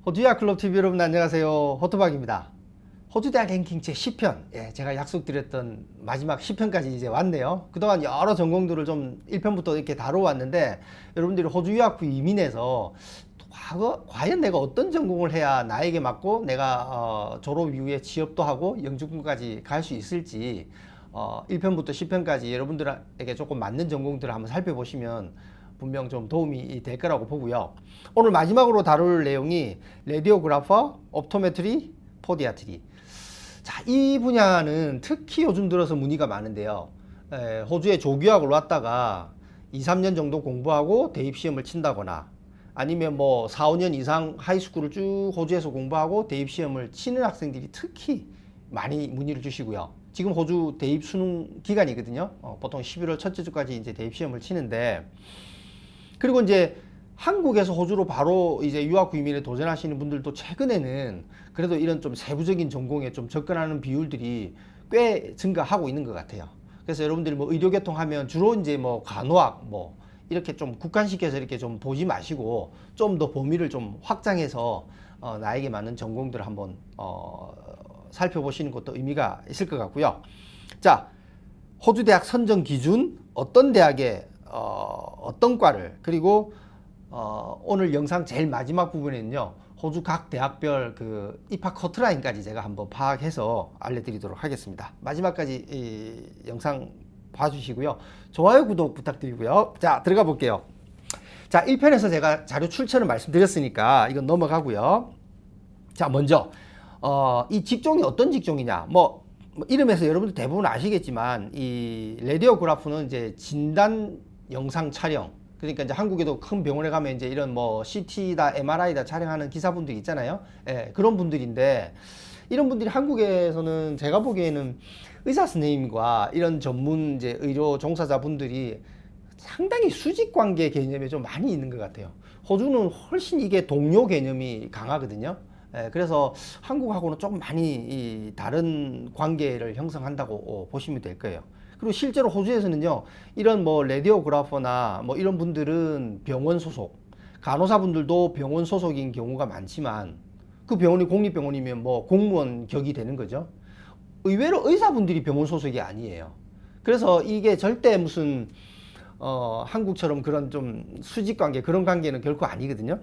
호주야 클럽 TV 여러분 안녕하세요. 호토박입니다. 호주대학 랭킹 제 10편. 제가 약속드렸던 마지막 10편까지 이제 왔네요. 그동안 여러 전공들을 좀 1편부터 이렇게 다뤄왔는데 여러분들이 호주 유학 후 이민해서 과연 내가 어떤 전공을 해야 나에게 맞고 내가 졸업 이후에 취업도 하고 영주권까지 갈 수 있을지 1편부터 10편까지 여러분들에게 조금 맞는 전공들을 한번 살펴보시면 분명 좀 도움이 될 거라고 보고요. 오늘 마지막으로 다룰 내용이 레디오그래퍼, 옵토메트리, 포디아트리. 자, 이 분야는 특히 요즘 들어서 문의가 많은데요. 호주에 조교학을 왔다가 2, 3년 정도 공부하고 대입시험을 친다거나 아니면 뭐 4, 5년 이상 하이스쿨을 쭉 호주에서 공부하고 대입시험을 치는 학생들이 특히 많이 문의를 주시고요. 지금 호주 대입 수능 기간이거든요. 보통 11월 첫째 주까지 이제 대입시험을 치는데, 그리고 이제 한국에서 호주로 바로 이제 유학 후 이민에 도전하시는 분들도 최근에는 그래도 이런 좀 세부적인 전공에 좀 접근하는 비율들이 꽤 증가하고 있는 것 같아요. 그래서 여러분들이 뭐 의료계통 하면 주로 이제 뭐 간호학 뭐 이렇게 좀 국한시켜서 이렇게 좀 보지 마시고 좀 더 범위를 좀 확장해서 나에게 맞는 전공들을 한번 살펴보시는 것도 의미가 있을 것 같고요. 자, 호주 대학 선정 기준, 어떤 대학에 어떤 과를, 그리고 오늘 영상 제일 마지막 부분에는요, 호주 각 대학별 그 입학 커트라인까지 제가 한번 파악해서 알려드리도록 하겠습니다. 마지막까지 이 영상 봐주시고요. 좋아요, 구독 부탁드리고요. 자, 들어가 볼게요. 자, 1편에서 제가 자료 출처를 말씀드렸으니까 이건 넘어가고요. 자, 먼저 이 직종이 어떤 직종이냐, 뭐 이름에서 여러분들 대부분 아시겠지만 이 레디오그래프는 이제 진단 영상 촬영, 그러니까 이제 한국에도 큰 병원에 가면 이제 이런 뭐 CT다 MRI다 촬영하는 기사분들 있잖아요. 그런 분들인데, 이런 분들이 한국에서는 제가 보기에는 의사 선생님과 이런 전문 이제 의료 종사자분들이 상당히 수직 관계 개념이 좀 많이 있는 것 같아요. 호주는 훨씬 이게 동료 개념이 강하거든요. 그래서 한국하고는 조금 많이 다른 관계를 형성한다고 보시면 될 거예요. 그리고 실제로 호주에서는요, 이런 뭐 레디오그래퍼나 뭐 이런 분들은 병원 소속, 간호사분들도 병원 소속인 경우가 많지만 그 병원이 공립병원이면 뭐 공무원 격이 되는 거죠. 의외로 의사분들이 병원 소속이 아니에요. 그래서 이게 절대 무슨 한국처럼 그런 좀 수직 관계, 그런 관계는 결코 아니거든요.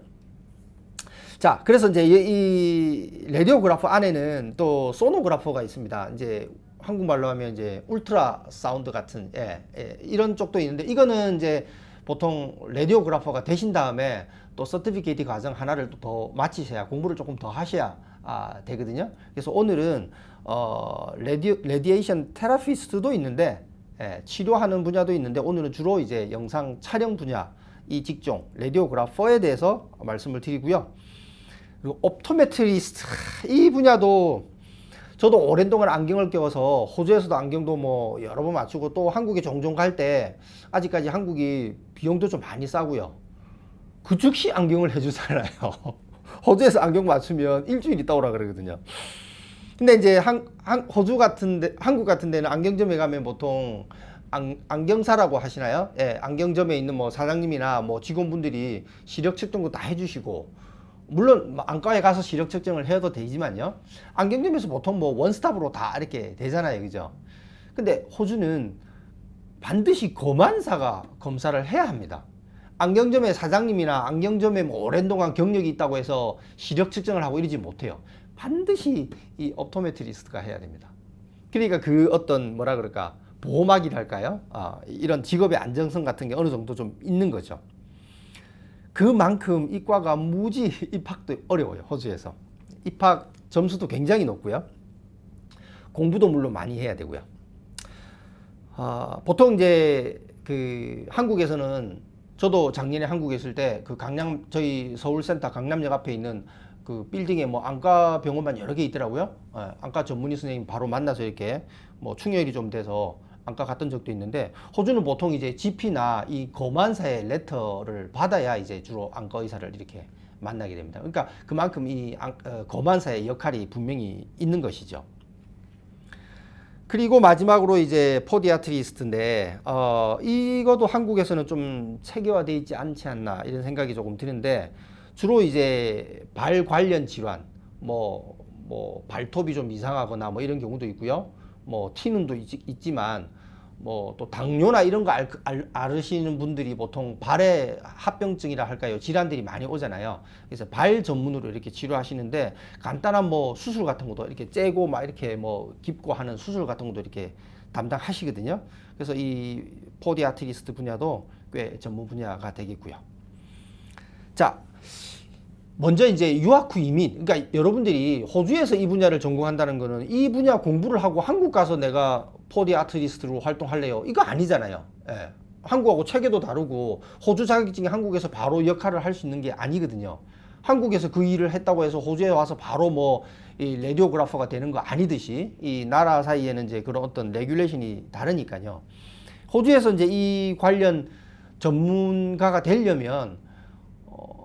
자, 그래서 이제 이 레디오그래퍼 안에는 또 소노그래퍼가 있습니다. 이제 한국말로 하면 이제 울트라 사운드 같은 이런 쪽도 있는데, 이거는 이제 보통 레디오그래퍼가 되신 다음에 또 서티피케이트 과정 하나를 또 더 마치셔야, 공부를 조금 더 하셔야 되거든요. 그래서 오늘은 레디에이션 테라피스트도 있는데, 치료하는 분야도 있는데, 오늘은 주로 이제 영상 촬영 분야, 이 직종 레디오그래퍼에 대해서 말씀을 드리고요. 그리고 옵토메트리스트, 이 분야도 저도 오랜 동안 안경을 껴서 호주에서도 안경도 뭐 여러 번 맞추고 또 한국에 종종 갈 때 아직까지 한국이 비용도 좀 많이 싸고요. 그 즉시 안경을 해주잖아요. 호주에서 안경 맞추면 일주일 있다 오라 그러거든요. 근데 이제 호주 같은데, 한국 같은 데는 안경점에 가면 보통 안경사라고 하시나요? 안경점에 있는 뭐 사장님이나 뭐 직원분들이 시력 측정도 다 해주시고, 물론 안과에 가서 시력 측정을 해도 되지만요, 안경점에서 보통 뭐 원스톱으로 다 이렇게 되잖아요, 그죠? 근데 호주는 반드시 검안사가 검사를 해야 합니다. 안경점의 사장님이나 안경점에 뭐 오랜 동안 경력이 있다고 해서 시력 측정을 하고 이러지 못해요. 반드시 이 옵토메트리스트가 해야 됩니다. 그러니까 그 어떤 뭐라 그럴까, 보호막이랄까요? 이런 직업의 안정성 같은 게 어느 정도 좀 있는 거죠. 그만큼 이과가 무지 입학도 어려워요. 호주에서 입학 점수도 굉장히 높고요, 공부도 물론 많이 해야 되고요. 보통 이제 그 한국에서는, 저도 작년에 한국에 있을 때 그 강남, 저희 서울센터 강남역 앞에 있는 그 빌딩에 뭐 안과 병원만 여러 개 있더라고요. 안과 전문의 선생님 바로 만나서 이렇게 뭐 충혈이 좀 돼서 안과 갔던 적도 있는데, 호주는 보통 이제 GP나 이 검안사의 레터를 받아야 이제 주로 안과 의사를 이렇게 만나게 됩니다. 그러니까 그만큼 이 검안사의 역할이 분명히 있는 것이죠. 그리고 마지막으로 이제 포디아트리스트인데, 이것도 한국에서는 좀 체계화되어 있지 않지 않나 이런 생각이 조금 드는데, 주로 이제 발 관련 질환, 뭐 발톱이 좀 이상하거나 뭐 이런 경우도 있고요. 뭐 티눈도 있지만 뭐 또 당뇨나 이런 거 앓으시는 분들이 보통 발에 합병증이라 할까요? 질환들이 많이 오잖아요. 그래서 발 전문으로 이렇게 치료하시는데 간단한 뭐 수술 같은 것도 이렇게 째고 막 이렇게 뭐 깁고 하는 수술 같은 것도 이렇게 담당하시거든요. 그래서 이 포디아트리스트 분야도 꽤 전문 분야가 되겠고요. 자, 먼저 이제 유학 후 이민. 그러니까 여러분들이 호주에서 이 분야를 전공한다는 거는 이 분야 공부를 하고 한국 가서 내가 포디아트리스트로 활동할래요, 이거 아니잖아요. 예. 한국하고 체계도 다르고 호주 자격증이 한국에서 바로 역할을 할 수 있는 게 아니거든요. 한국에서 그 일을 했다고 해서 호주에 와서 바로 뭐 이 레디오그래퍼가 되는 거 아니듯이 이 나라 사이에는 이제 그런 어떤 레귤레이션이 다르니까요. 호주에서 이제 이 관련 전문가가 되려면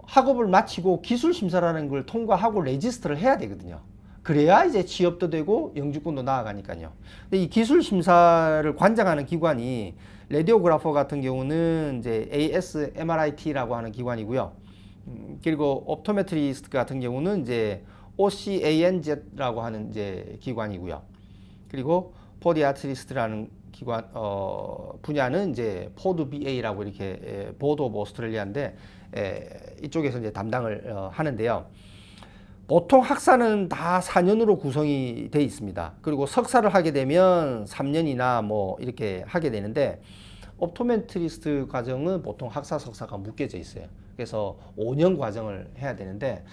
학업을 마치고 기술 심사라는 걸 통과하고 레지스트를 해야 되거든요. 그래야 이제 취업도 되고 영주권도 나아가니까요. 근데 이 기술 심사를 관장하는 기관이 레디오그래퍼 같은 경우는 이제 ASMRIT라고 하는 기관이고요. 그리고 옵토메트리스트 같은 경우는 이제 OCANZ라고 하는 이제 기관이고요. 그리고 포디아트리스트라는 기관 분야는 이제 포드 BA라고 이렇게 보드 오브 오스트레일리아인데 이쪽에서 이제 담당을 하는데요. 보통 학사는 다 4년으로 구성이 돼 있습니다. 그리고 석사를 하게 되면 3년이나 뭐 이렇게 하게 되는데 옵토메트리스트 과정은 보통 학사 석사가 묶여져 있어요. 그래서 5년 과정을 해야 되는데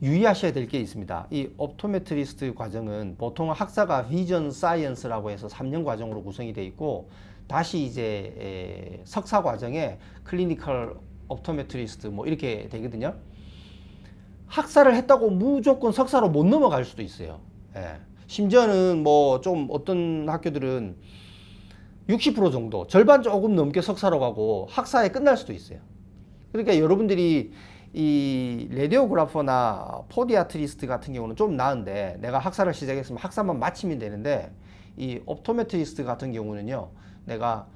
유의하셔야 될 게 있습니다. 이 옵토메트리스트 과정은 보통 학사가 비전 사이언스라고 해서 3년 과정으로 구성이 돼 있고 다시 이제 석사 과정에 클리니컬 옵토메트리스트 뭐 이렇게 되거든요. 학사를 했다고 무조건 석사로 못 넘어갈 수도 있어요. 예. 심지어는 뭐 좀 어떤 학교들은 60% 정도, 절반 조금 넘게 석사로 가고 학사에 끝날 수도 있어요. 그러니까 여러분들이 이 레디오그래퍼나 포디아트리스트 같은 경우는 좀 나은데 내가 학사를 시작했으면 학사만 마치면 되는데 이 옵토메트리스트 같은 경우는요, 내가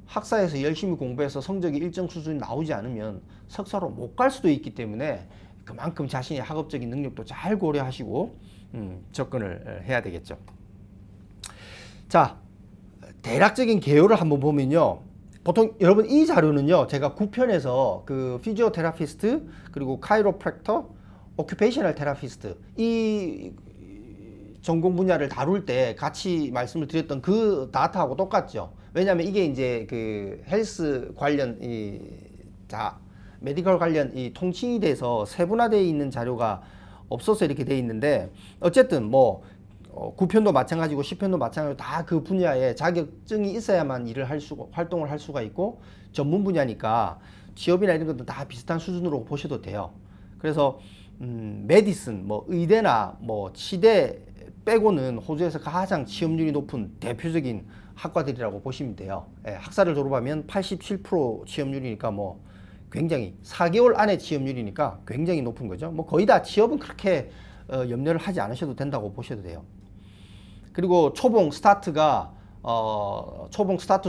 학사에서 열심히 공부해서 성적이 일정 수준이 나오지 않으면 석사로 못 갈 수도 있기 때문에 그만큼 자신의 학업적인 능력도 잘 고려하시고 접근을 해야 되겠죠. 자, 대략적인 개요를 한번 보면요. 보통 여러분 이 자료는요, 제가 9편에서 그 피지오테라피스트 그리고 카이로프랙터, 오큐페이셔널 테라피스트 이 전공 분야를 다룰 때 같이 말씀을 드렸던 그 다타하고 똑같죠. 왜냐하면 이게 이제 그 헬스 관련 메디컬 관련 이 통칭이 돼서 세분화되어 있는 자료가 없어서 이렇게 돼 있는데 어쨌든 뭐 9편도 마찬가지고 10편도 마찬가지고 다 그 분야에 자격증이 있어야만 활동을 할 수가 있고 전문 분야니까 취업이나 이런 것도 다 비슷한 수준으로 보셔도 돼요. 그래서 메디슨, 뭐 의대나 뭐 치대 빼고는 호주에서 가장 취업률이 높은 대표적인 학과들이라고 보시면 돼요. 예, 학사를 졸업하면 87% 취업률이니까 뭐 굉장히 4개월 안에 취업률이니까 굉장히 높은 거죠. 뭐 거의 다 취업은 그렇게 염려를 하지 않으셔도 된다고 보셔도 돼요. 그리고 초봉 스타트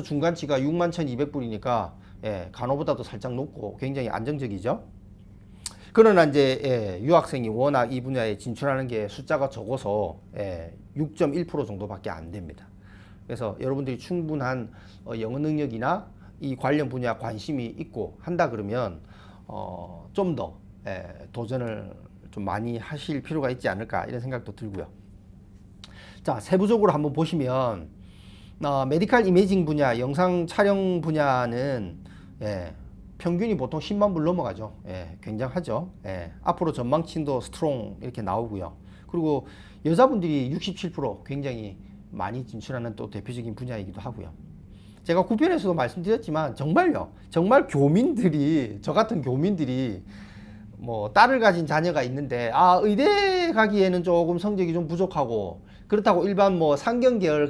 중간치가 61,200불이니까 예, 간호보다도 살짝 높고 굉장히 안정적이죠. 그러나 이제 유학생이 워낙 이 분야에 진출하는 게 숫자가 적어서 6.1% 정도밖에 안 됩니다. 그래서 여러분들이 충분한 영어 능력이나 이 관련 분야 관심이 있고 한다 그러면 좀 더 도전을 좀 많이 하실 필요가 있지 않을까 이런 생각도 들고요. 자, 세부적으로 한번 보시면 메디컬 이미징 분야, 영상 촬영 분야는 평균이 보통 10만 불 넘어가죠. 굉장하죠. 앞으로 전망치도 스트롱 이렇게 나오고요. 그리고 여자분들이 67% 굉장히 많이 진출하는 또 대표적인 분야이기도 하고요. 제가 9편에서도 말씀드렸지만 정말요, 정말 교민들이, 저 같은 교민들이 뭐 딸을 가진 자녀가 있는데 의대 가기에는 조금 성적이 좀 부족하고 그렇다고 일반 뭐 상경계열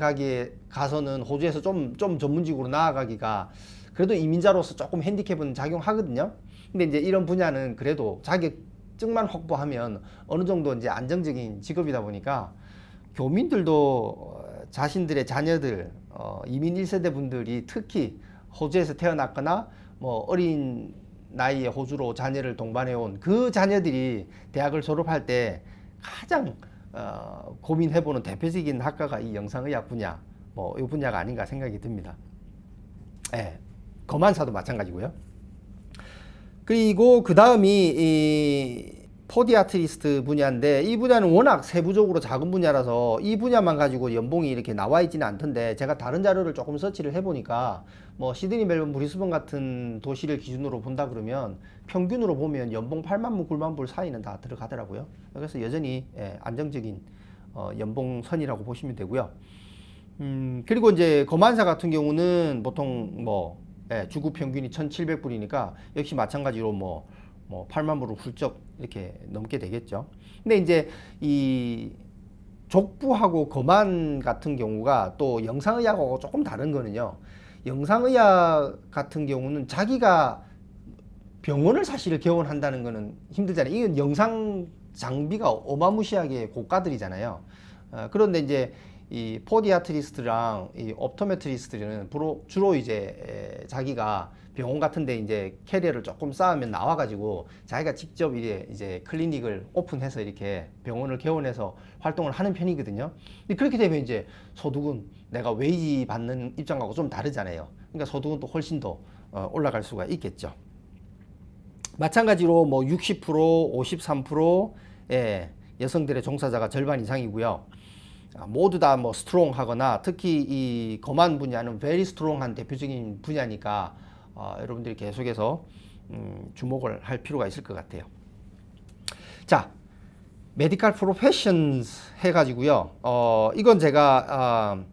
가서는 호주에서 좀 전문직으로 나아가기가 그래도 이민자로서 조금 핸디캡은 작용하거든요. 근데 이제 이런 분야는 그래도 자격증만 확보하면 어느 정도 이제 안정적인 직업이다 보니까 교민들도 자신들의 자녀들 이민 1세대 분들이 특히 호주에서 태어났거나 뭐 어린 나이에 호주로 자녀를 동반해온 그 자녀들이 대학을 졸업할 때 가장 고민해보는 대표적인 학과가 이 영상의학 분야, 뭐 이 분야가 아닌가 생각이 듭니다. 예, 거만사도 마찬가지고요. 그리고 그 다음이 이 포디아트리스트 분야인데, 이 분야는 워낙 세부적으로 작은 분야라서 이 분야만 가지고 연봉이 이렇게 나와 있지는 않던데, 제가 다른 자료를 조금 서치를 해보니까 뭐 시드니, 멜번, 브리스번 같은 도시를 기준으로 본다 그러면 평균으로 보면 연봉 8만 불, 9만 불 사이는 다 들어가더라고요. 그래서 여전히 안정적인 연봉선이라고 보시면 되고요. 그리고 이제 거만사 같은 경우는 보통 뭐 주급 평균이 1,700불이니까 역시 마찬가지로 뭐 8만 불을 훌쩍 이렇게 넘게 되겠죠. 근데 이제 이 족부하고 거만 같은 경우가 또 영상의학하고 조금 다른 거는요. 영상의학 같은 경우는 자기가 병원을 사실 개원한다는 거는 힘들잖아요. 이건 영상 장비가 어마무시하게 고가들이잖아요. 그런데 이제 이 포디아트리스트랑 이 옵토메트리스트는 주로 이제 자기가 병원 같은데 이제 캐리어를 조금 쌓으면 나와가지고 자기가 직접 이제 클리닉을 오픈해서 이렇게 병원을 개원해서 활동을 하는 편이거든요. 그렇게 되면 이제 소득은 내가 웨이지 받는 입장하고 좀 다르잖아요. 그러니까 소득은 또 훨씬 더 올라갈 수가 있겠죠. 마찬가지로 뭐 60%, 53% 여성들의 종사자가 절반 이상이고요. 모두 다 뭐 스트롱하거나, 특히 이 거만 분야는 very strong한 대표적인 분야니까 여러분들이 계속해서 주목을 할 필요가 있을 것 같아요. 자, 메디컬 프로페셔널스 해가지고요. 이건 제가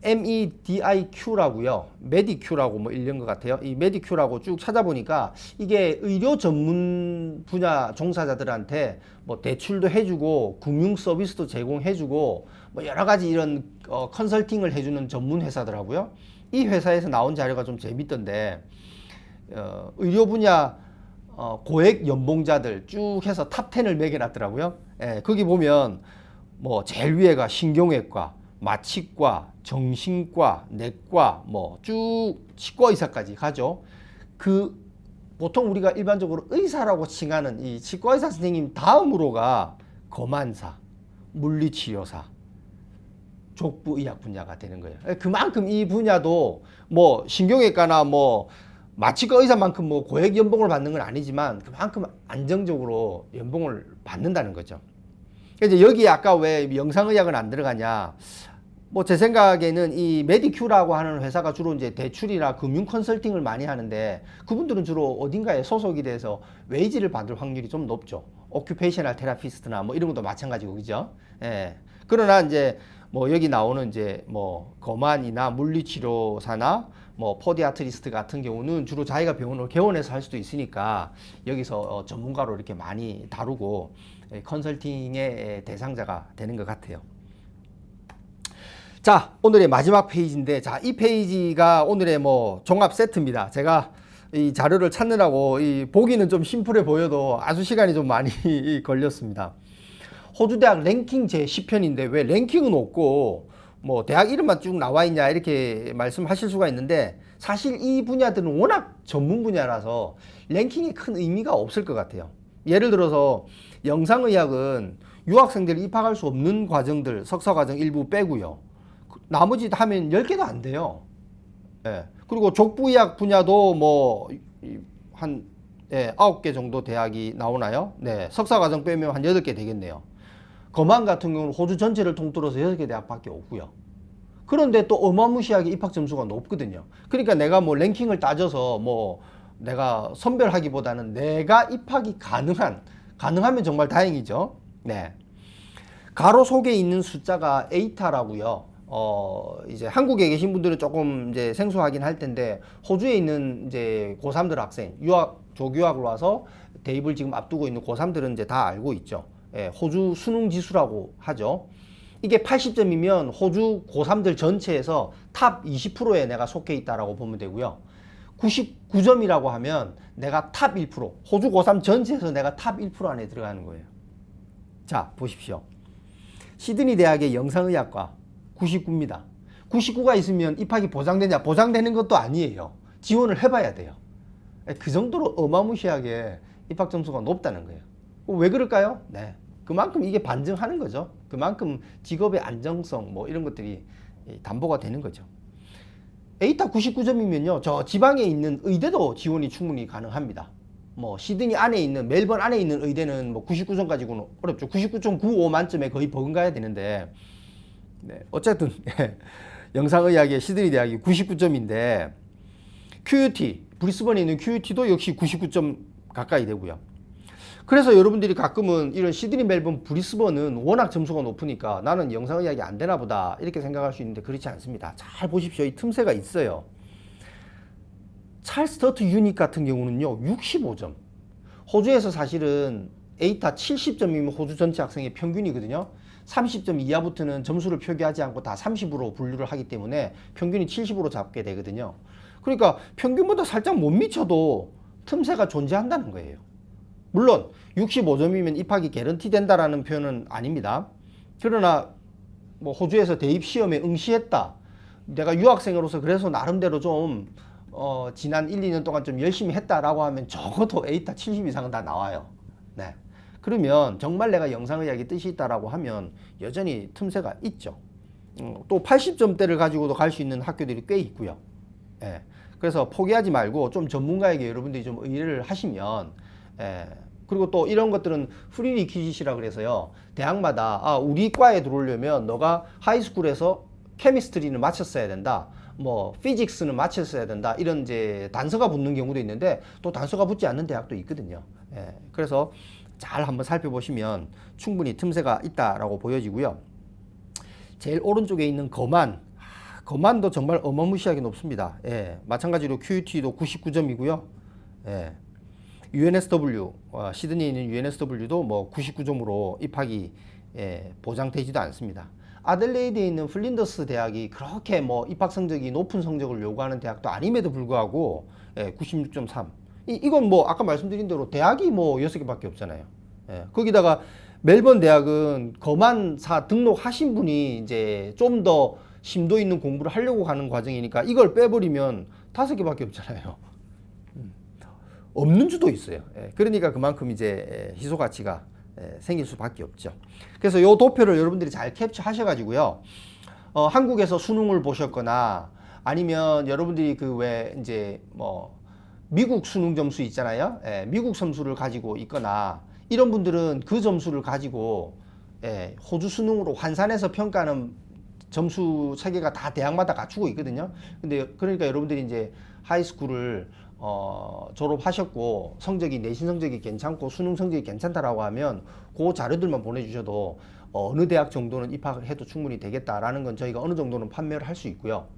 MEDIQ라고요. 메디큐라고 뭐 읽는 것 같아요. 이 메디큐라고 쭉 찾아보니까 이게 의료 전문 분야 종사자들한테 뭐 대출도 해주고 금융 서비스도 제공해주고 뭐 여러 가지 이런 컨설팅을 해주는 전문 회사더라고요. 이 회사에서 나온 자료가 좀 재밌던데, 의료 분야 고액 연봉자들 쭉 해서 탑 10을 매겨놨더라고요. 거기 보면 뭐 제일 위에가 신경외과, 마취과, 정신과, 내과, 뭐 쭉 치과 의사까지 가죠. 보통 우리가 일반적으로 의사라고 칭하는 이 치과 의사 선생님 다음으로가 거만사, 물리치료사, 족부의학 분야가 되는 거예요. 그만큼 이 분야도 뭐 신경외과나 뭐 마취과 의사만큼 뭐 고액 연봉을 받는 건 아니지만 그만큼 안정적으로 연봉을 받는다는 거죠. 이제 여기 아까 왜 영상의학은 안 들어가냐? 뭐 제 생각에는 이 메디큐라고 하는 회사가 주로 이제 대출이나 금융 컨설팅을 많이 하는데, 그분들은 주로 어딘가에 소속이 돼서 웨이지를 받을 확률이 좀 높죠. 오큐페이셔널 테라피스트나 뭐 이런 것도 마찬가지고, 그죠? 그러나 이제 뭐 여기 나오는 이제 뭐 거만이나 물리치료사나 뭐 포디아트리스트 같은 경우는 주로 자기가 병원을 개원해서 할 수도 있으니까 여기서 전문가로 이렇게 많이 다루고 컨설팅의 대상자가 되는 것 같아요. 자, 오늘의 마지막 페이지인데, 자, 이 페이지가 오늘의 뭐 종합 세트입니다. 제가 이 자료를 찾느라고 보기는 좀 심플해 보여도 아주 시간이 좀 많이 걸렸습니다. 호주 대학 랭킹 제 10편인데 왜 랭킹은 없고 뭐 대학 이름만 쭉 나와 있냐 이렇게 말씀하실 수가 있는데, 사실 이 분야들은 워낙 전문 분야라서 랭킹이 큰 의미가 없을 것 같아요. 예를 들어서 영상의학은 유학생들이 입학할 수 없는 과정들, 석사과정 일부 빼고요. 나머지 하면 10개도 안 돼요. 그리고 족부의학 분야도 뭐 한 9개 정도 대학이 나오나요? 네, 석사과정 빼면 한 8개 되겠네요. 거만 같은 경우는 호주 전체를 통틀어서 6개 대학밖에 없고요. 그런데 또 어마무시하게 입학 점수가 높거든요. 그러니까 내가 뭐 랭킹을 따져서 뭐 내가 선별하기보다는 내가 입학이 가능하면 정말 다행이죠. 네. 가로 속에 있는 숫자가 에이타라고요. 이제 한국에 계신 분들은 조금 이제 생소하긴 할 텐데, 호주에 있는 이제 고3들 학생, 조교학을 와서 대입을 지금 앞두고 있는 고3들은 이제 다 알고 있죠. 호주 수능 지수라고 하죠. 이게 80점이면 호주 고3들 전체에서 탑 20%에 내가 속해 있다라고 보면 되고요. 99점이라고 하면 내가 탑 1%, 호주 고3 전체에서 내가 탑 1% 안에 들어가는 거예요. 자, 보십시오. 시드니 대학의 영상의학과 99입니다. 99가 있으면 입학이 보장되냐? 보장되는 것도 아니에요. 지원을 해봐야 돼요. 그 정도로 어마무시하게 입학 점수가 높다는 거예요. 왜 그럴까요? 네. 그만큼 이게 반증하는 거죠. 그만큼 직업의 안정성 뭐 이런 것들이 담보가 되는 거죠. 에이타 99점이면요, 저 지방에 있는 의대도 지원이 충분히 가능합니다. 뭐 시드니 안에 있는, 멜번 안에 있는 의대는 뭐 99점 가지고는 어렵죠. 99.95 만점에 거의 버금가야 되는데, 네, 어쨌든 영상의학의 시드니 대학이 99점인데 QUT, 브리스번에 있는 QUT도 역시 99점 가까이 되고요. 그래서 여러분들이 가끔은 이런 시드니, 멜번, 브리스번은 워낙 점수가 높으니까 나는 영상의학이 안 되나 보다 이렇게 생각할 수 있는데 그렇지 않습니다. 잘 보십시오. 이 틈새가 있어요. 찰스 더트 유닛 같은 경우는요 65점. 호주에서 사실은 에이타 70점이면 호주 전체 학생의 평균이거든요. 30점 이하부터는 점수를 표기하지 않고 다 30으로 분류를 하기 때문에 평균이 70으로 잡게 되거든요. 그러니까 평균보다 살짝 못 미쳐도 틈새가 존재한다는 거예요. 물론 65점이면 입학이 개런티 된다라는 표현은 아닙니다. 그러나 뭐 호주에서 대입 시험에 응시했다. 내가 유학생으로서 그래서 나름대로 좀 지난 1, 2년 동안 좀 열심히 했다라고 하면 적어도 에이타 70 이상은 다 나와요. 네. 그러면 정말 내가 영상의학의 뜻이 있다라고 하면 여전히 틈새가 있죠. 또 80점대를 가지고도 갈 수 있는 학교들이 꽤 있고요. 예. 그래서 포기하지 말고 좀 전문가에게 여러분들이 좀 의뢰를 하시면, 예. 그리고 또 이런 것들은 프리리퀴짓이라 그래서요. 대학마다 우리 과에 들어오려면 너가 하이스쿨에서 케미스트리는 마쳤어야 된다. 뭐 피직스는 마쳤어야 된다. 이런 이제 단서가 붙는 경우도 있는데 또 단서가 붙지 않는 대학도 있거든요. 예. 그래서 잘 한번 살펴보시면 충분히 틈새가 있다라고 보여지고요. 제일 오른쪽에 있는 거만도 정말 어마무시하게 높습니다. 예. 마찬가지로 QUT도 99점이고요. 예. UNSW, 시드니에 있는 UNSW도 뭐 99점으로 입학이 보장되지도 않습니다. 아들레이드에 있는 플린더스 대학이 그렇게 뭐 입학 성적이 높은 성적을 요구하는 대학도 아님에도 불구하고 96.3. 이건 뭐 아까 말씀드린 대로 대학이 뭐 6개밖에 없잖아요. 거기다가 멜번 대학은 거만사 등록하신 분이 이제 좀 더 심도 있는 공부를 하려고 가는 과정이니까 이걸 빼버리면 5개밖에 없잖아요. 없는 주도 있어요. 그러니까 그만큼 이제 희소 가치가 생길 수밖에 없죠. 그래서 이 도표를 여러분들이 잘 캡처하셔가지고요. 한국에서 수능을 보셨거나 아니면 여러분들이 그 왜 이제 뭐 미국 수능 점수 있잖아요. 미국 점수를 가지고 있거나 이런 분들은 그 점수를 가지고 호주 수능으로 환산해서 평가하는 점수 체계가 다 대학마다 갖추고 있거든요. 근데 그러니까 여러분들이 이제 하이스쿨을 졸업하셨고 성적이 내신 성적이 괜찮고 수능 성적이 괜찮다라고 하면 그 자료들만 보내주셔도 어느 대학 정도는 입학을 해도 충분히 되겠다라는 건 저희가 어느 정도는 판매를 할 수 있고요.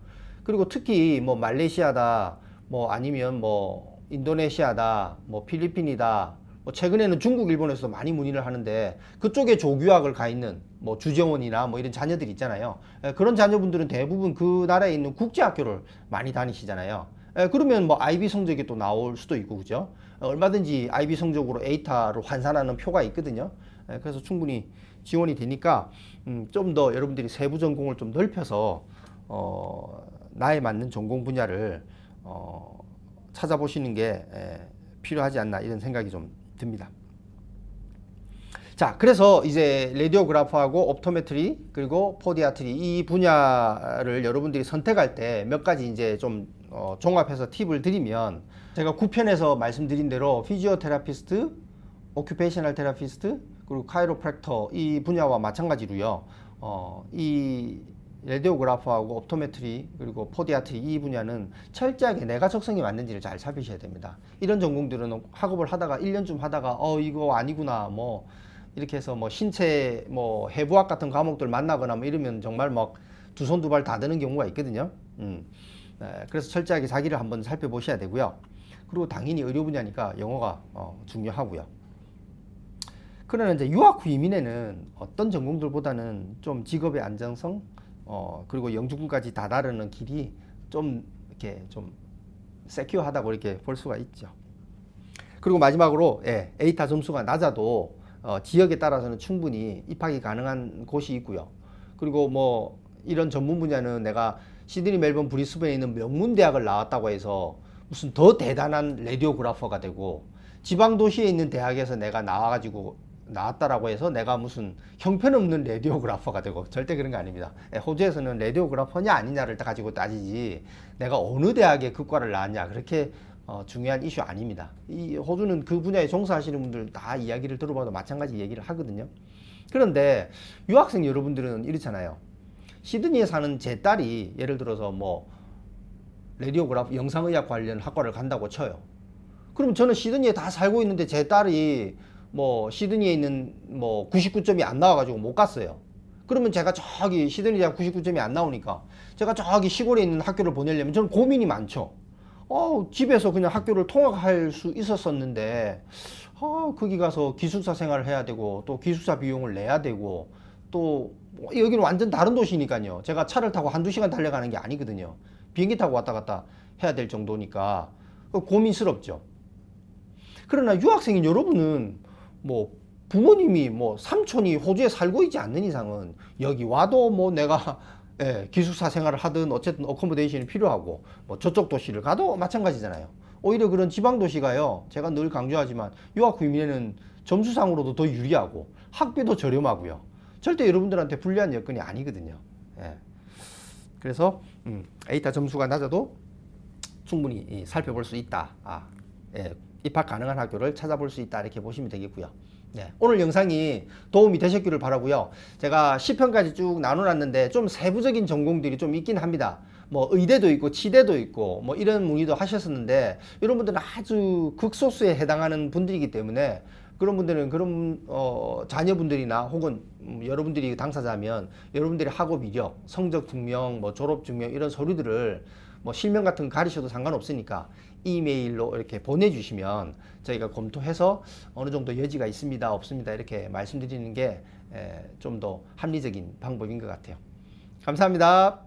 그리고 특히 뭐 말레이시아다 뭐 아니면 뭐 인도네시아다 뭐 필리핀이다 뭐 최근에는 중국 일본에서도 많이 문의를 하는데 그쪽에 조교학을 가 있는 뭐 주재원이나 뭐 이런 자녀들 있잖아요. 그런 자녀분들은 대부분 그 나라에 있는 국제학교를 많이 다니시잖아요. 그러면 뭐 IB 성적이 또 나올 수도 있고 그죠? 얼마든지 IB 성적으로 에이타를 환산하는 표가 있거든요. 그래서 충분히 지원이 되니까 좀 더 여러분들이 세부 전공을 좀 넓혀서 나에 맞는 전공 분야를 찾아보시는 게 필요하지 않나 이런 생각이 좀 듭니다. 자, 그래서 이제 레디오그래프하고 옵토메트리 그리고 포디아트리 이 분야를 여러분들이 선택할 때 몇 가지 이제 좀 종합해서 팁을 드리면 제가 9편에서 말씀드린 대로 피지오테라피스트, 오큐페이셔널 테라피스트 그리고 카이로프랙터 이 분야와 마찬가지로요. 이 레디오그래프하고 옵토메트리 그리고 포디아트리 이 분야는 철저하게 내가 적성이 맞는지를 잘 살피셔야 됩니다. 이런 전공들은 학업을 하다가 1년쯤 하다가 이거 아니구나 뭐 이렇게 해서 뭐 신체 뭐 해부학 같은 과목들 만나거나 뭐 이러면 정말 막 두 손 두 발 다 드는 경우가 있거든요. 그래서 철저하게 자기를 한번 살펴보셔야 되고요. 그리고 당연히 의료 분야니까 영어가 중요하고요. 그러나 이제 유학 후 이민에는 어떤 전공들보다는 좀 직업의 안정성 그리고 영주권까지 다다르는 길이 좀 이렇게 좀 세큐어하다고 이렇게 볼 수가 있죠. 그리고 마지막으로 에이타 점수가 낮아도 지역에 따라서는 충분히 입학이 가능한 곳이 있고요. 그리고 뭐 이런 전문 분야는 내가 시드니, 멜번, 브리스번에 있는 명문 대학을 나왔다고 해서 무슨 더 대단한 라디오그래퍼가 되고 지방 도시에 있는 대학에서 내가 나왔다라고 해서 내가 무슨 형편없는 라디오그래퍼가 되고 절대 그런 거 아닙니다. 호주에서는 라디오그래퍼냐 아니냐를 가지고 따지지 내가 어느 대학에 그과를 나왔냐 그렇게 중요한 이슈 아닙니다. 이 호주는 그 분야에 종사하시는 분들 다 이야기를 들어봐도 마찬가지 얘기를 하거든요. 그런데 유학생 여러분들은 이렇잖아요. 시드니에 사는 제 딸이 예를 들어서 뭐 라디오그래프 영상의학 관련 학과를 간다고 쳐요. 그럼 저는 시드니에 다 살고 있는데 제 딸이 뭐 시드니에 있는 뭐 99점이 안 나와가지고 못 갔어요. 그러면 제가 저기 시드니 대학 99점이 안 나오니까 제가 저기 시골에 있는 학교를 보내려면 저는 고민이 많죠. 집에서 그냥 학교를 통학할 수 있었었는데 거기 가서 기숙사 생활을 해야 되고 또 기숙사 비용을 내야 되고 또 여기는 완전 다른 도시니까요. 제가 차를 타고 한두 시간 달려가는 게 아니거든요. 비행기 타고 왔다 갔다 해야 될 정도니까 고민스럽죠. 그러나 유학생인 여러분은 뭐 부모님이 뭐 삼촌이 호주에 살고 있지 않는 이상은 여기 와도 뭐 내가 기숙사 생활을 하든 어쨌든 어코모데이션이 필요하고 뭐 저쪽 도시를 가도 마찬가지잖아요. 오히려 그런 지방 도시가요. 제가 늘 강조하지만 유학 후에는 점수상으로도 더 유리하고 학비도 저렴하고요. 절대 여러분들한테 불리한 여건이 아니거든요. 그래서 에이타 점수가 낮아도 충분히 살펴볼 수 있다. 입학 가능한 학교를 찾아볼 수 있다. 이렇게 보시면 되겠고요. 오늘 영상이 도움이 되셨기를 바라고요. 제가 10편까지 쭉 나눠놨는데 좀 세부적인 전공들이 좀 있긴 합니다. 뭐 의대도 있고 치대도 있고 뭐 이런 문의도 하셨었는데 여러분들은 아주 극소수에 해당하는 분들이기 때문에 그런 분들은 그런 자녀분들이나 혹은 여러분들이 당사자면 여러분들의 학업 이력, 성적 증명, 뭐 졸업 증명 이런 서류들을 뭐 실명 같은 거 가리셔도 상관없으니까 이메일로 이렇게 보내주시면 저희가 검토해서 어느 정도 여지가 있습니다, 없습니다 이렇게 말씀드리는 게 좀 더 합리적인 방법인 것 같아요. 감사합니다.